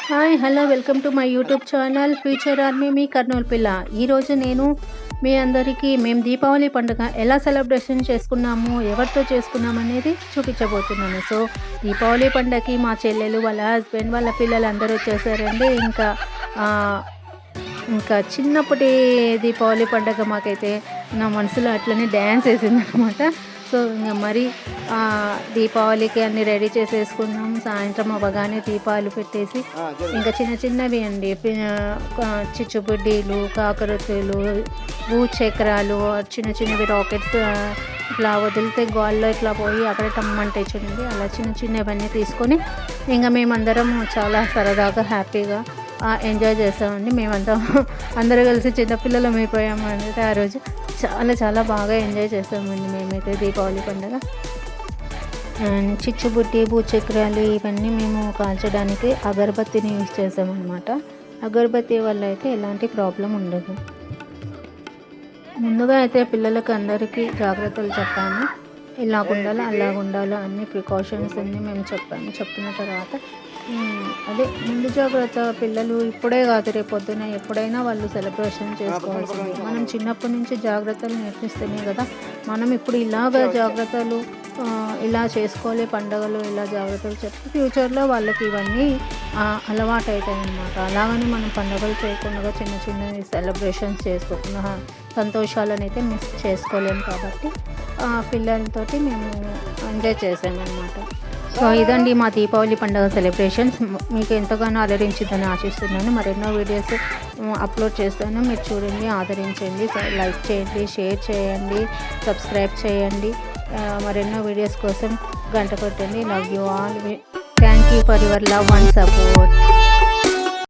Hi hello welcome to my YouTube channel future army మీ కర్నూలు పిల్ల. ఈరోజు నేను మీ అందరికీ మేము దీపావళి పండుగ ఎలా సెలబ్రేషన్ చేసుకున్నాము, ఎవరితో చేసుకున్నాము అనేది చూపించబోతున్నాను. సో దీపావళి పండుగకి మా చెల్లెలు, వాళ్ళ హస్బెండ్, వాళ్ళ పిల్లలు అందరూ వచ్చేసారండి. ఇంకా చిన్నప్పటి దీపావళి పండుగ మాకైతే నా మనసులో అట్లనే డ్యాన్స్ వేసిందనమాట. సో ఇంకా మరి దీపావళికి అన్నీ రెడీ చేసేసుకున్నాం. సాయంత్రం అవ్వగానే దీపాలు పెట్టేసి ఇంకా చిన్న చిన్నవి అండి, చిచ్చుబుడ్డీలు, కాకరొత్తులు, భూచక్రాలు, చిన్న చిన్నవి రాకెట్స్ ఇట్లా వదిలితే గాల్లో ఇట్లా పోయి అక్కడ టమ్మంటే చూడండి, అలా చిన్న చిన్నవన్నీ తీసుకొని ఇంకా మేమందరం చాలా సరదాగా హ్యాపీగా ఎంజాయ్ చేస్తామండి. మేమంతా అందరూ కలిసి చిన్నపిల్లలం అయిపోయాము అంటే ఆ రోజు చాలా చాలా బాగా ఎంజాయ్ చేస్తామండి మేమైతే దీపావళి పండుగ. చిచ్చుబుట్టి, భూచక్రాలు ఇవన్నీ మేము కాల్చడానికి అగరబత్తిని యూజ్ చేస్తామన్నమాట. అగరబత్తి వల్ల అయితే ఎలాంటి ప్రాబ్లం ఉండదు. ముందుగా అయితే పిల్లలకి అందరికీ జాగ్రత్తలు చెప్పాము, ఇలాగ ఉండాలి అలాగ ఉండాలి అన్ని ప్రికాషన్స్ అన్నీ మేము చెప్పిన తర్వాత అదే ముందు జాగ్రత్త. పిల్లలు ఇప్పుడే కాదు, రేపు పొద్దున ఎప్పుడైనా వాళ్ళు సెలబ్రేషన్ చేసుకోవాల్సింది. మనం చిన్నప్పటి నుంచి జాగ్రత్తలు నేర్పిస్తేనే కదా మనం ఇప్పుడు ఇలాగ జాగ్రత్తలు ఇలా చేసుకోవాలి, పండుగలు ఇలా జాగ్రత్తలు చెప్తే ఫ్యూచర్లో వాళ్ళకి ఇవన్నీ అలవాటు అవుతాయి అన్నమాట. అలాగని మనం పండుగలు చేయకుండా చిన్న చిన్న సెలబ్రేషన్స్ చేసుకోకుండా సంతోషాలను అయితే మిస్ చేసుకోలేము. కాబట్టి పిల్లలతోటి మేము ఎంజాయ్ చేసామన్నమాట. సో ఇదండి మా దీపావళి పండుగ సెలబ్రేషన్స్. మీకు ఎంతగానో ఆదరించిందని ఆశిస్తున్నాను. మరెన్నో వీడియోస్ అప్లోడ్ చేస్తాను, మీరు చూడండి, ఆదరించండి, లైక్ చేయండి, షేర్ చేయండి, సబ్స్క్రైబ్ చేయండి. మరెన్నో వీడియోస్ కోసం గంట కొట్టండి. Love you all. Thank you for your love and support.